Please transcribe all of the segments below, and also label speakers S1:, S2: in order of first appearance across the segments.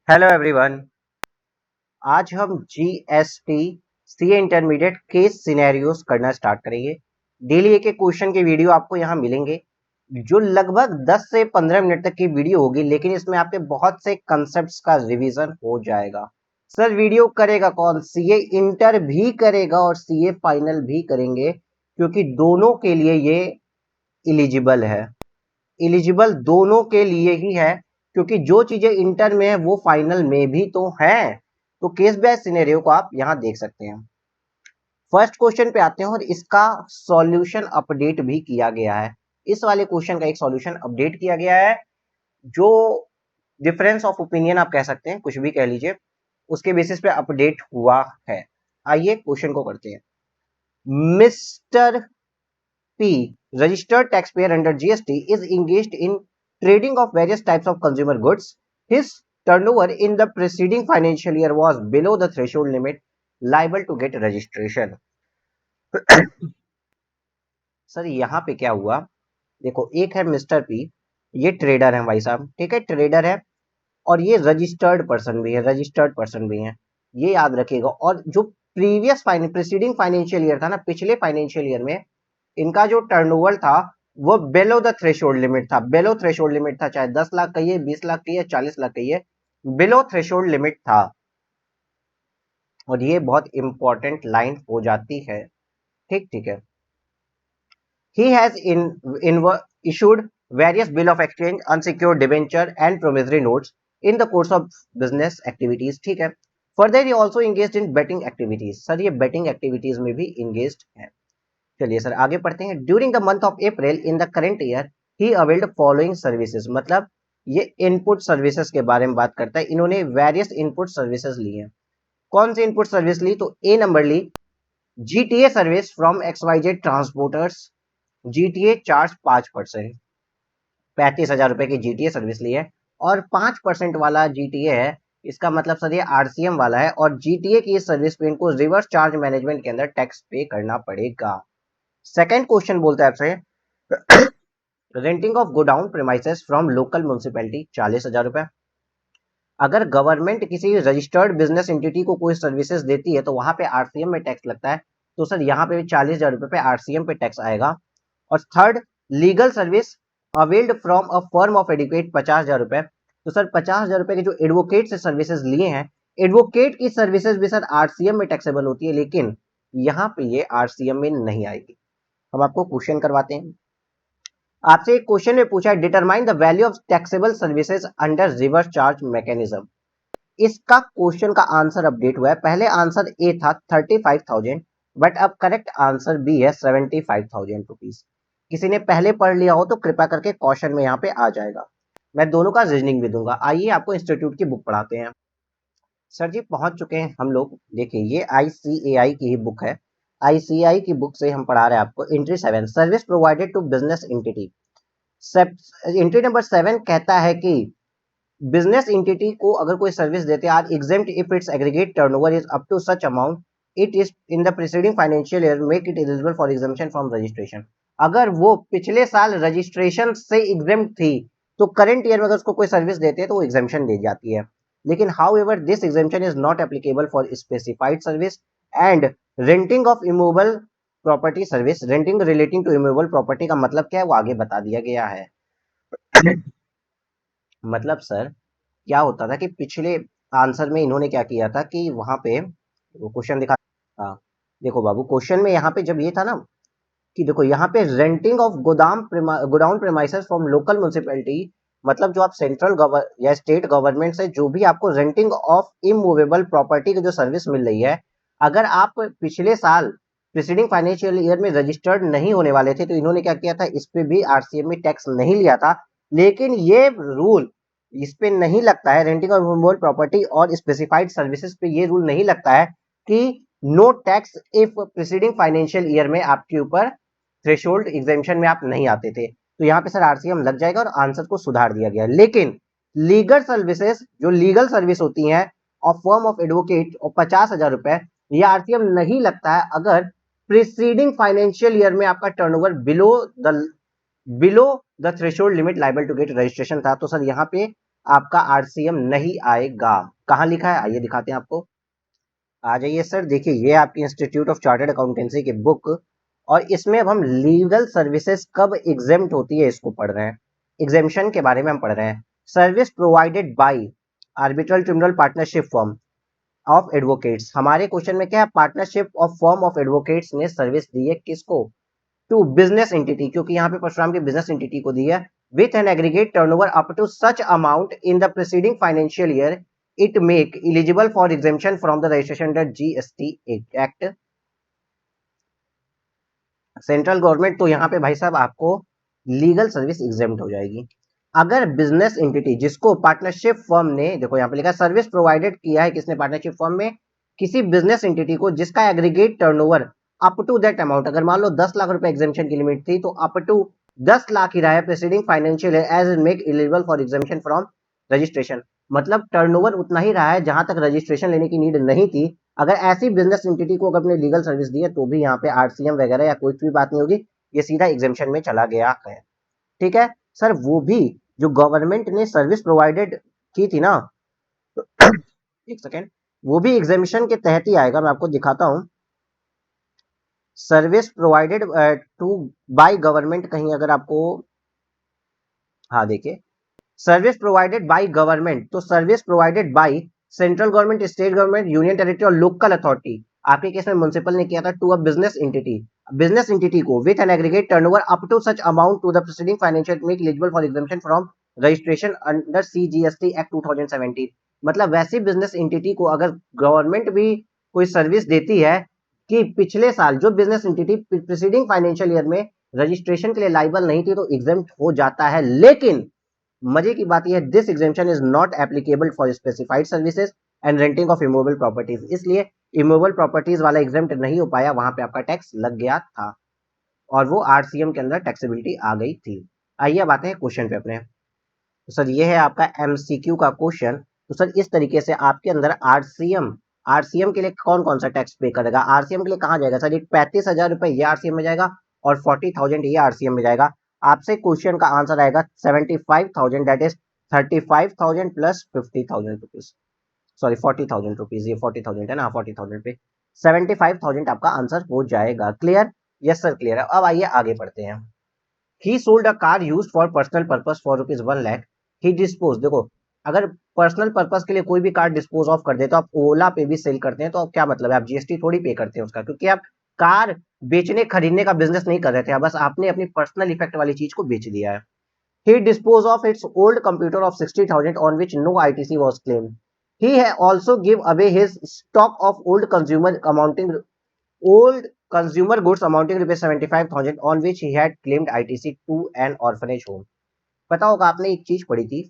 S1: Hello everyone. आज हम GST CA intermediate case scenarios करना स्टार्ट करेंगे। डेली एक एक क्वेश्चन के वीडियो आपको यहाँ मिलेंगे जो लगभग 10 से 15 मिनट तक की वीडियो होगी, लेकिन इसमें आपके बहुत से कंसेप्ट्स का रिवीजन हो जाएगा। सर वीडियो करेगा कौन? सीए इंटर भी करेगा और सीए फाइनल भी करेंगे, क्योंकि दोनों के लिए ये इलिजिबल है। एलिजिबल दोनों के लिए ही है, क्योंकि जो चीजें इंटर में है वो फाइनल में भी तो है। तो केस बेस्ड सिनेरियो को आप यहां देख सकते हैं। फर्स्ट क्वेश्चन पे आते हैं और इसका सॉल्यूशन अपडेट भी किया गया है। इस वाले क्वेश्चन का एक सॉल्यूशन अपडेट किया गया है, जो डिफरेंस ऑफ ओपिनियन आप कह सकते हैं, कुछ भी कह लीजिए, उसके बेसिस पे अपडेट हुआ है। आइए क्वेश्चन को करते हैं। Mister P, registered taxpayer under GST, is engaged in trading of various types of consumer goods. His turnover in the preceding financial year was below the threshold limit liable to get registration. Sir यहाँ पे क्या हुआ? देखो, एक है mister P, ये trader है भाई साहब, ठीक है, ट्रेडर है, और ये रजिस्टर्ड पर्सन भी है, रजिस्टर्ड पर्सन भी है, ये याद रखिएगा। और जो प्रीसिडिंग फाइनेंशियल ईयर था ना, पिछले फाइनेंशियल ईयर में इनका जो टर्नओवर था वो बेलो द थ्रेशोल्ड लिमिट था। बेलो थ्रेशोल्ड लिमिट था, चाहे 10 लाख कहिए, 20 लाख कहिए, 40 लाख कहिए, बिलो थ्रेशोल्ड लिमिट था। और ये बहुत इंपॉर्टेंट लाइन हो जाती है। ठीक ठीक है। He has issued various bill of exchange, unsecured debenture and promissory notes in the course of business activities. ठीक है। Further he also engaged in betting activities. Sir ये betting activities में भी engaged है। चलिए सर आगे पढ़ते हैं। During the month of April in the current year he availed following services. मतलब ये इनपुट सर्विसेज के बारे में बात करता है। इन्होंने वेरियस इनपुट सर्विसेज ली हैं। कौन सी इनपुट सर्विस ली? तो ए नंबर ली GTA service from XYZ transporters. GTA charge 5%, 35,000 रुपए की जीटीए सर्विस ली है, और 5% वाला जीटीए है। इसका मतलब सर ये आरसीएम वाला है, और जीटीए की इस सर्विस पे इनको रिवर्स चार्ज मैनेजमेंट के अंदर टैक्स पे करना पड़ेगा। सेकेंड क्वेश्चन बोलता है आपसे, renting of godown premises from local municipality, 40,000 रुपए। अगर गवर्नमेंट किसी रजिस्टर्ड बिजनेस एंटिटी को कोई सर्विसेज देती है तो वहां पे आरसीएम में टैक्स लगता है, तो सर यहाँ पे भी 40,000 रुपए पे आरसीएम पे टैक्स आएगा। और third, legal service availed from a firm of advocate, 50,000 रुपए। तो सर 50,000 रुपए के जो एडवोकेट से सर्विसेज लिए हैं, एडवोकेट की सर्विसेज भी सर आरसीएम में टैक्सेबल होती है, लेकिन यहाँ पे ये आरसीएम में नहीं आएगी। हम आपको क्वेश्चन करवाते हैं। आपसे एक क्वेश्चन में पूछा है, determine the value of taxable services under reverse charge mechanism. इसका क्वेश्चन का आंसर अपडेट हुआ है। पहले आंसर ए था 35,000, बट अब करेक्ट आंसर बी है 75,000 रुपीज। किसी ने पहले पढ़ लिया हो तो कृपया करके क्वेश्चन में यहाँ पे आ जाएगा। मैं दोनों का रीजनिंग भी दूंगा। आइए आपको इंस्टीट्यूट की बुक पढ़ाते हैं। सर जी पहुंच चुके हैं हम लोग। देखिए ये आईसीएआई की ही बुक है। आईसीएआई की बुक से हम पढ़ा रहे हैं आपको entry 7, service provided to business entity. Entry number 7 कहता है कि बिजनेस एंटिटी को अगर कोई सर्विस देते हैं, are exempt if its aggregate turnover is up to such amount it is in the preceding financial year make it eligible for exemption from registration. अगर वो पिछले साल रजिस्ट्रेशन से एग्जेम्प्ट थी, तो करंट ईयर में अगर उसको कोई सर्विस देते हैं तो वो एग्जामिशन दे जाती है। लेकिन however this exemption is not applicable for specified service and renting of immovable property service. Renting relating to immovable property का मतलब क्या है वो आगे बता दिया गया है। मतलब सर क्या होता था कि पिछले आंसर में इन्होंने क्या किया था कि वहां पे वो क्वेश्चन दिखा। हाँ देखो बाबू, क्वेश्चन में यहाँ पे जब ये था ना कि देखो यहाँ पे renting of godown premises from local municipality, मतलब जो आप सेंट्रल या स्टेट गवर्नमेंट से जो भी आपको रेंटिंग ऑफ इमूवेबल प्रॉपर्टी की जो सर्विस मिल रही है, अगर आप पिछले साल प्रीसीडिंग फाइनेंशियल ईयर में रजिस्टर्ड नहीं होने वाले थे तो इन्होंने क्या किया था, इस पे भी आरसीएम में टैक्स नहीं लिया था। लेकिन ये रूल इस पे नहीं लगता है, रेंटिंग ऑफ इमूवेबल प्रॉपर्टी और स्पेसिफाइड सर्विसेज पे ये रूल नहीं लगता है कि no tax if preceding financial year में आपके ऊपर थ्रेशोल्ड एग्जेम्पशन में आप नहीं आते थे। तो यहाँ पे सर आरसीएम लग जाएगा और आंसर को सुधार दिया गया। लेकिन लीगल सर्विसेज, जो लीगल सर्विस होती हैं ऑफ फर्म ऑफ एडवोकेट और 50,000 रुपए, ये आरसीएम नहीं लगता है अगर प्रीसीडिंग फाइनेंशियल ईयर में आपका turnover below the threshold limit liable to get registration था। तो सर यहाँ पे आपका आरसीएम नहीं आएगा। कहाँ लिखा है, आइए दिखाते हैं आपको। आ जाइए सर, देखिए ये आपकी इंस्टीट्यूट ऑफ चार्टर्ड अकाउंटेंसी की बुक, और इसमें अब हम लीगल सर्विसेज कब एग्जेम्प्ट होती है इसको पढ़ रहे हैं, एग्जेम्पशन के बारे में हम पढ़ रहे हैं। Service provided bye arbitral tribunal partnership firm of advocates, हमारे क्वेश्चन में क्या है, partnership of firm of advocates ने सर्विस दी है किसको, टू बिजनेस एंटिटी, क्योंकि यहाँ पे परशुराम की बिजनेस एंटिटी को दी है, with an aggregate turnover up to such amount in the preceding financial year it make eligible for exemption from the registration under GST act. Central government, तो यहाँ पे भाई साहब आपको लीगल सर्विस एग्जेम्प्ट हो जाएगी अगर बिजनेस एंटिटी जिसको पार्टनरशिप फर्म ने, देखो यहाँ पे लिखा सर्विस प्रोवाइडेड किया है किसने, पार्टनरशिप फर्म में, किसी बिजनेस एंटिटी को जिसका aggregate turnover up to that amount, अगर मान लो 10 लाख रुपए एग्जेम्पशन की लिमिट थी तो अप टू 10 लाख ही रहा है preceding financial as make eligible for exemption from registration, मतलब टर्नओवर उतना ही रहा है जहां तक रजिस्ट्रेशन लेने की नीड नहीं थी। अगर ऐसी बिजनेस एंटिटी को अगर अपने लीगल सर्विस दी है तो भी यहाँ पे आरसीएम वगैरह या कोई भी बात नहीं होगी, ये सीधा एग्जेम्पशन में चला गया है। ठीक है सर, वो भी जो गवर्नमेंट ने सर्विस प्रोवाइडेड की थी ना, एक सेकेंड, वो भी एग्जामिशन के तहत ही आएगा, मैं आपको दिखाता हूं। Service provided to by government, कहीं अगर आपको, हाँ देखिए, सर्विस प्रोवाइडेड बाय गवर्नमेंट, तो service provided by central government, state government, union territory और लोकल अथॉरिटी, आपके केस में म्युनिसिपल ने किया था, टू अ बिजनेस एंटिटी को with an aggregate turnover up to such amount to the preceding financial make eligible for exemption from registration under CGST act 2017, मतलब वैसी business entity को अगर गवर्नमेंट भी कोई सर्विस देती है कि पिछले साल जो business entity preceding financial year में रजिस्ट्रेशन के लिए लाइबल नहीं थी तो एग्जेम्प्ट हो जाता है, लेकिन मजे की बात यह है, this exemption is not applicable for specified services and renting of immovable properties, इसलिए इमूवेबल प्रॉपर्टीज वाला एग्जेम्प्ट नहीं हो पाया, वहां पे आपका टैक्स लग गया था और वो आरसीएम के अंदर टैक्सेबिलिटी आ गई थी। आइए अब आते हैं क्वेश्चन पे अपने। तो सर ये है आपका एमसीक्यू का क्वेश्चन। तो सर इस तरीके से आपके अंदर आरसीएम के लिए कौन कौन सा टैक्स पे करेगा, आरसीएम के लिए कहाँ जाएगा सर, एक 35,000 रुपए ये आरसीएम में जाएगा और 40,000 ये आरसीएम में जाएगा। आपसे क्वेश्चन का आंसर आएगा 75,000, that is 35,000 plus 50,000 rupees, sorry 40,000 rupees, ये 40,000 है ना, 40,000 पे 75,000 आपका आंसर हो जाएगा। क्लियर, यस सर क्लियर है। अब आइए आगे बढ़ते हैं। ही sold a car used for personal purpose for rupees 1 lakh, he dispose, देखो अगर पर्सनल पर्पस के लिए कोई भी कार डिस्पोज ऑफ कर दे तो आप ओला पे भी सेल करते हैं, तो अब क्या मतलब है, आप जीएसटी थोड़ी पे करते हैं उसका, क्योंकि आप कार बेचने खरीदने का बिजनेस नहीं कर रहे थे, बस आपने अपनी पर्सनल इफेक्ट वाली चीज को बेच दिया है। He dispose off its old computer of 60,000 on which no ITC was claimed, he also give away his stock of old consumer goods amounting to 75,000 on which he had claimed ITC to an orphanage home। पता होगा आपने एक चीज पढ़ी थी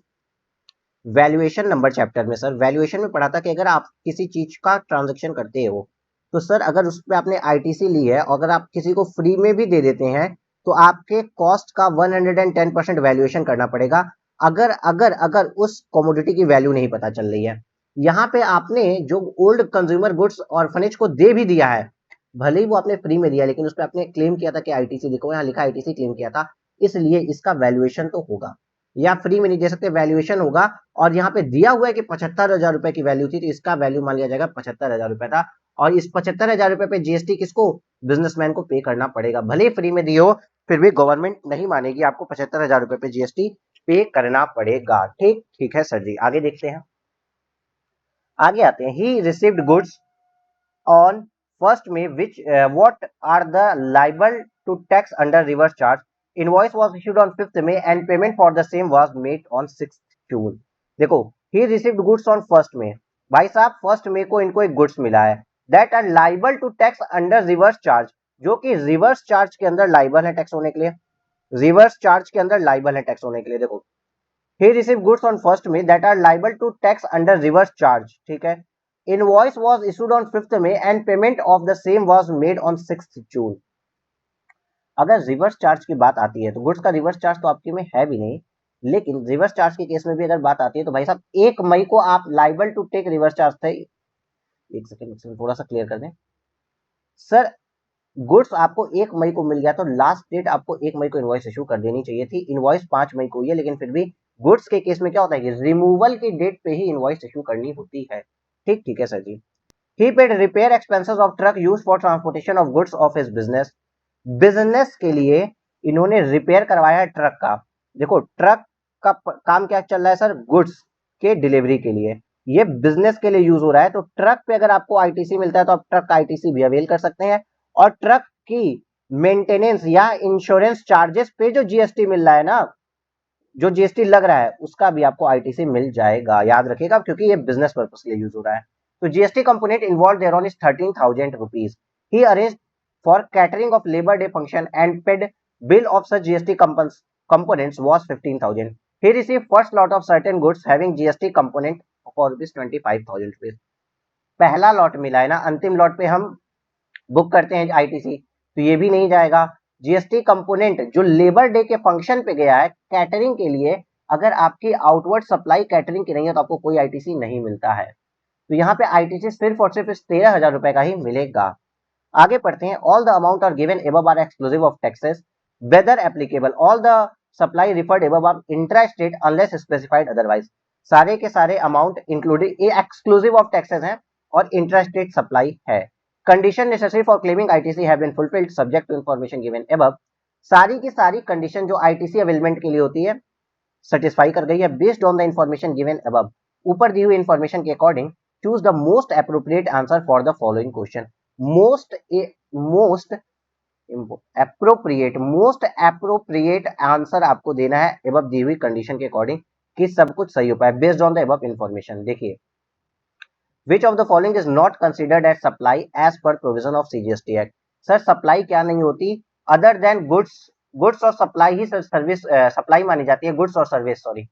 S1: valuation number chapter में, sir valuation में पढ़ा था कि अगर आप किसी चीज का ट्रांजैक्शन करते हो तो सर अगर उस पर आपने आईटीसी ली है, अगर आप किसी को फ्री में भी दे देते हैं तो आपके कॉस्ट का 110% वैल्यूएशन करना पड़ेगा, अगर अगर अगर उस कमोडिटी की वैल्यू नहीं पता चल रही है। यहाँ पे आपने जो ओल्ड कंज्यूमर गुड्स ऑर्फनेज को दे भी दिया है, भले ही वो आपने फ्री में दिया, लेकिन उस पर आपने क्लेम किया था कि आईटीसी, देखो यहाँ लिखा आईटीसी क्लेम किया था, इसलिए इसका वैल्यूएशन तो होगा, या फ्री में नहीं दे सकते, वैल्यूएशन होगा। और यहाँ पे दिया हुआ है कि 75,000 रुपए की वैल्यू थी, तो इसका वैल्यू मान लिया जाएगा 75,000 रुपए था, और इस 75,000 रुपए पे जीएसटी किसको, बिजनेसमैन को पे करना पड़ेगा, भले ही फ्री में दिए हो फिर भी गवर्नमेंट नहीं मानेगी, आपको 75,000 रुपए पे जीएसटी पे करना पड़ेगा। ठीक ठीक है सर जी, आगे देखते हैं। आगे आते हैं, he received goods on 1st May, which what are the liable to tax under reverse charge? Invoice was issued on 5th May and payment for the same was made on 6th June। देखो he received goods on 1st May, भाई साहब 1st May को इनको एक goods मिला है, that are liable to tax under reverse charge, जो कि रिवर्स चार्ज के अंदर लाइबल है टैक्स होने के लिए, रिवर्स चार्ज के अंदर लाइबल है टैक्स होने के लिए। देखो he received goods on 1st May that are liable to tax under reverse charge, ठीक है। Invoice was issued on 5th May and payment of the same was made on 6th June। अगर reverse charge की बात आती है तो goods का reverse charge तो आपके में है भी नहीं, लेकिन रिवर्स चार्ज के केस में भी अगर बात आती है तो भाई साहब 1 मई को आप liable to take reverse charge थे। एक सेकंड थोड़ा सा क्लियर कर दें सर, गुड्स आपको 1 मई को मिल गया तो लास्ट डेट आपको 1 मई को इनवॉइस इशू कर देनी चाहिए थी, इनवॉइस 5 मई को हुई है, लेकिन फिर भी गुड्स के केस में क्या होता है कि रिमूवल की डेट पे ही इनवॉइस इशू करनी होती है। ठीक ठीक है सर जी। He paid repair expenses of truck use for transportation of goods of his business. Business के लिए इन्होंने रिपेयर करवाया ट्रक का। देखो ट्रक का काम क्या चल रहा है सर, गुड्स के डिलीवरी के लिए, ये बिजनेस के लिए यूज हो रहा है। तो ट्रक पे अगर आपको आईटीसी मिलता है तो आप ट्रक का आईटीसी भी अवेल कर सकते हैं। और ट्रक की मेंटेनेंस या इंश्योरेंस चार्जेस पे जो जीएसटी मिल रहा है ना, जो जीएसटी लग रहा है उसका भी आपको आईटीसी मिल जाएगा, याद रखिएगा, क्योंकि ये बिजनेस पर्पस के लिए यूज हो रहा है। तो GST component involve thereon is 13,000 rupees. He arrange for catering of Labour Day function and paid bill of such GST components was 15,000. He received first lot of certain goods having GST component for rupees 25,000 rupees. पहला lot मिला है ना, अंतिम lot पे हम book करते हैं ITC, तो ये भी नहीं जाएगा। जीएसटी कंपोनेंट जो लेबर डे के फंक्शन पे गया है कैटरिंग के लिए, अगर आपकी आउटवर्ड सप्लाई कैटरिंग की नहीं है तो आपको कोई आईटीसी नहीं मिलता है। तो यहाँ पे आईटीसी सिर्फ और सिर्फ इस 13,000 रुपए का ही मिलेगा। आगे पढ़ते हैं। All the amount are given above are exclusive of taxes whether applicable all the supply referred above are intra state unless specified otherwise. सारे के सारे अमाउंट इंक्लूडिंग ये एक्सक्लूसिव ऑफ टैक्सेस हैं और इंट्रा स्टेट सप्लाई है। Condition necessary for claiming ITC have been fulfilled subject to information given above. सारी की सारी कंडीशन जो आईटीसी अवेलमेंट के लिए होती है सेटिस्फाई कर गई है based on the information given above. ऊपर दी हुई इंफॉर्मेशन के according choose the most appropriate answer for the following question. Most appropriate answer आपको देना है एबव दी हुई कंडीशन के अकॉर्डिंग कि सब कुछ सही हो पाए based on the above information. देखिए, which of the following is not considered as supply as per provision of CGST act. Sir supply क्या नहीं होती अदर देन गुड्स और सप्लाई ही सर्विस सप्लाई मानी जाती है। गुड्स और सर्विस, सॉरी,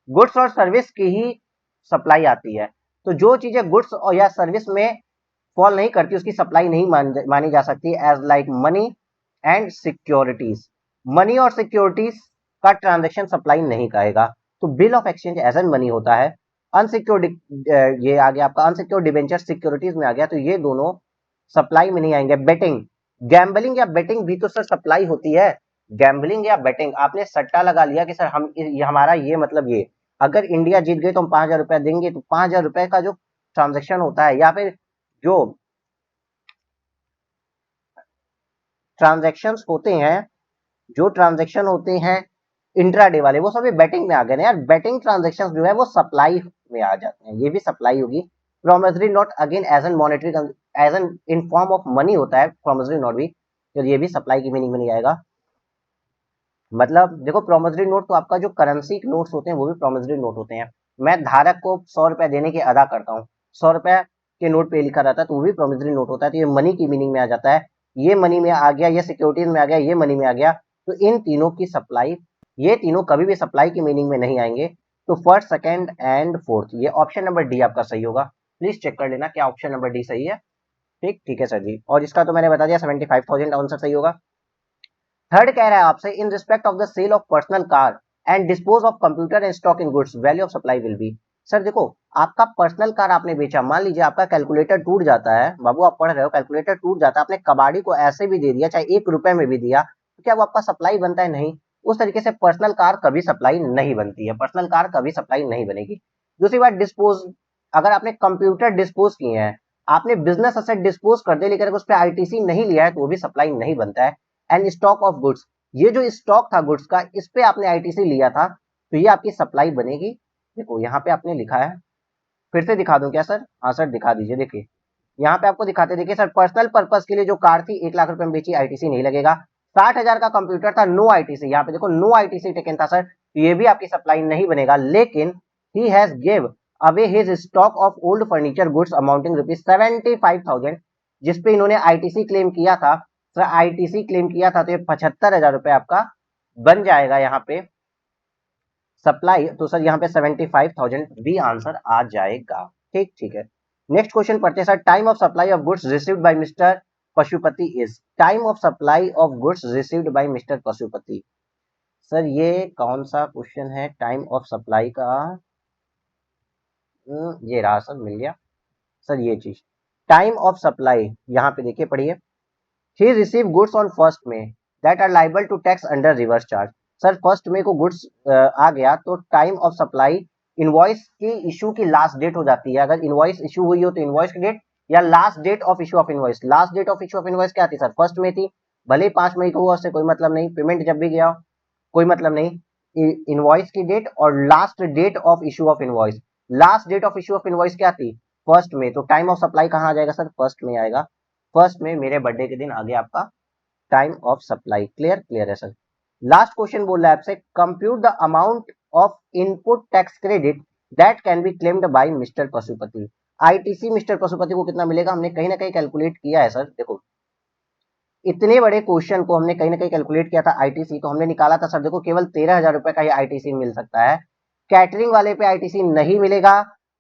S1: गुड्स और सर्विस की ही सप्लाई आती है। तो जो चीजें गुड्स और या सर्विस में फॉल नहीं करती उसकी सप्लाई नहीं मानी जा सकती। As like money and securities, money और सिक्योरिटीज का ट्रांजेक्शन सप्लाई नहीं कहेगा। तो bill of exchange as an money होता है। अनसिक्योर्ड ये आ गया आपका अनसिक्योर्ड डिबेंचर सिक्योरिटीज में आ गया, तो ये दोनों सप्लाई में नहीं आएंगे। बेटिंग, गैम्बलिंग या बेटिंग भी तो सर सप्लाई होती है। गैम्बलिंग या बेटिंग, आपने सट्टा लगा लिया कि सर हम हमारा ये मतलब ये, अगर इंडिया जीत गई तो हम 5,000 रुपया देंगे, तो 5,000 रुपए का जो ट्रांजेक्शन होता है या फिर जो ट्रांजेक्शन्स होते हैं, जो ट्रांजेक्शन होते हैं इंट्राडे वाले, वो सभी बेटिंग में आ गए ना यार। बेटिंग ट्रांजेक्शंस जो है वो सप्लाई में आ जाते हैं, ये भी सप्लाई होगी। Promissory note again as an monetary as an in form of money होता है प्रोमिसरी नोट भी, तो ये भी सप्लाई की मीनिंग में नहीं आएगा। मतलब देखो प्रोमिसरी नोट तो आपका जो करेंसी नोट्स होते हैं वो भी प्रोमिसरी नोट होते हैं। मैं धारक को 100 रुपए देने के अदा करता हूँ, 100 रुपए के नोट पे लिखा रहता है तो वो भी प्रोमिसरी नोट होता है। तो ये मनी की मीनिंग में आ जाता है। ये मनी में आ गया, ये सिक्योरिटीज में आ गया, ये मनी में आ गया। तो इन तीनों की सप्लाई, ये तीनों कभी भी सप्लाई की मीनिंग में नहीं आएंगे। तो फर्स्ट, सेकेंड एंड फोर्थ, ये ऑप्शन नंबर डी आपका सही होगा। प्लीज चेक कर लेना क्या ऑप्शन नंबर डी सही है। ठीक ठीक है सर जी। और इसका तो मैंने बता दिया 75,000 आंसर सही होगा। थर्ड कह रहा है आपसे in respect of the sale of personal car and dispose of computer and stock in goods value of supply will be. Sir देखो, आपका पर्सनल कार आपने बेचा, मान लीजिए आपका कैलकुलेटर टूट जाता है, बाबू आप पढ़ रहे हो, कैलकुलेटर टूट जाता है, आपने कबाड़ी को ऐसे भी दे दिया, चाहे 1 रुपए में भी दिया, तो क्या वो आपका सप्लाई बनता है? नहीं। उस तरीके से पर्सनल कार कभी सप्लाई नहीं बनती है, पर्सनल कार कभी सप्लाई नहीं बनेगी। दूसरी बात, डिस्पोज, अगर आपने कंप्यूटर डिस्पोज किए हैं, आपने बिजनेस असेट डिस्पोज कर दे लेकिन अगर उस पर आईटीसी नहीं लिया है तो वो भी सप्लाई नहीं बनता है। एंड स्टॉक ऑफ गुड्स, ये जो स्टॉक था गुड्स का, इस पे आपने आईटीसी लिया था तो ये आपकी सप्लाई बनेगी। देखो यहाँ पे आपने लिखा है, फिर से दिखा दूं क्या सर? हाँ सर दिखा दीजिए। देखिए यहाँ पे आपको दिखाते, देखिए सर, पर्सनल पर्पस के लिए जो कार थी 1 लाख रुपए में बेची, आईटीसी नहीं लगेगा। 60,000 का कंप्यूटर था, नो आईटीसी, यहाँ पे देखो नो आईटीसी टेकन था सर, तो ये भी आपकी सप्लाई नहीं बनेगा। लेकिन he has give away his stock of old furniture goods amounting ₹75,000, जिसपे इन्होंने आईटीसी क्लेम किया था। सर आईटीसी क्लेम किया था तो ये 75,000 रुपए आपका बन जाएगा यहाँ पे सप्लाई। तो सर यहाँ पे 75,000 भी आंसर आ जाएगा। ठीक ठीक है। नेक्स्ट क्वेश्चन पढ़ते हैं sir. Time of supply of goods received by mister Pashupati is. Time of supply of goods received by mister Pashupati. Sir ये कौन सा क्वेश्चन है टाइम ऑफ सप्लाई का? ये रहा सर, मिल गया सर ये चीज। टाइम ऑफ सप्लाई यहाँ पे देखिए, पढ़िए। He receive goods on first May that are liable to tax under reverse charge. Sir 1 मई को गुड्स आ गया तो टाइम ऑफ सप्लाई इनवॉइस की इशू की लास्ट डेट हो जाती है। अगर इनवॉइस इशू हुई हो तो इनवॉइस की डेट या last date of issue of invoice. Last date of issue of invoice क्या थी सर? 1 मई थी। भले ही 5 मई को हुआ उससे कोई मतलब नहीं, पेमेंट जब भी गया कोई मतलब नहीं। इनवॉइस की डेट और last date of issue of invoice. Last date of issue of invoice क्या थी? 1 मई। तो टाइम ऑफ सप्लाई कहाँ आ जाएगा सर? 1 मई आएगा। 1 मई मेरे बर्थडे के दिन आ गया आपका time of supply. Clear? Clear है सर। लास्ट क्वेश्चन बोल रहा है आपसे, compute the amount of input tax credit that can be claimed by mister Pashupati. ITC mister Pashupati को कितना मिलेगा? हमने कहीं ना कहीं कैलकुलेट किया है सर। देखो इतने बड़े क्वेश्चन को हमने कहीं ना कहीं कैलकुलेट किया था आईटीसी, तो हमने निकाला था सर। देखो केवल 13,000 रुपए का ही आईटीसी मिल सकता है। कैटरिंग वाले पे आईटीसी नहीं मिलेगा,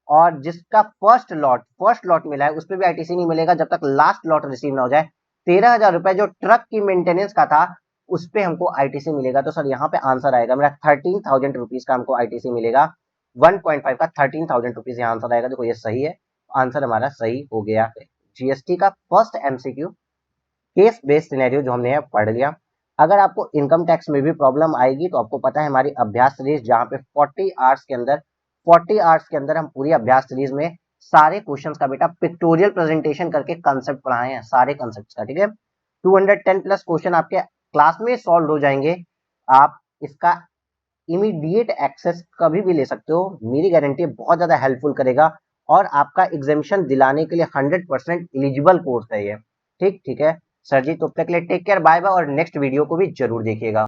S1: और जिसका फर्स्ट लॉट मिला है उस पर भी आईटीसी नहीं मिलेगा जब तक लास्ट लॉट रिसीव ना हो जाए। 13,000 रुपए जो ट्रक की मेंटेनेंस का था उस पे हमको आईटीसी मिलेगा। तो सर यहाँ पे आंसर आएगा मेरा 13,000 रुपीज का हमको आईटीसी मिलेगा। 1.5 का 13,000 रुपीज यहाँ आंसर आएगा। देखो ये सही है, आंसर हमारा सही हो गया। जीएसटी का first MCQ case based scenario जो हमने पढ़ लिया। अगर आपको इनकम टैक्स में भी प्रॉब्लम आएगी तो आपको पता है हमारी अभ्यास सीरीज जहां पे 40 आवर्स के अंदर हम पूरी अभ्यास सीरीज में सारे क्वेश्चंस का बेटा पिक्टोरियल प्रेजेंटेशन करके कंसेप्ट पढ़ाए हैं, सारे कंसेप्ट का। ठीक है, 210 प्लस क्वेश्चन आपके क्लास में सॉल्व हो जाएंगे। आप इसका इमीडिएट एक्सेस कभी भी ले सकते हो। मेरी गारंटी बहुत ज्यादा हेल्पफुल करेगा और आपका एग्जामिशन दिलाने के लिए 100% एलिजिबल कोर्स है ये। ठीक है सर जी, तो तब तक के लिए टेक केयर, बाय बाय, और नेक्स्ट वीडियो को भी जरूर देखिएगा।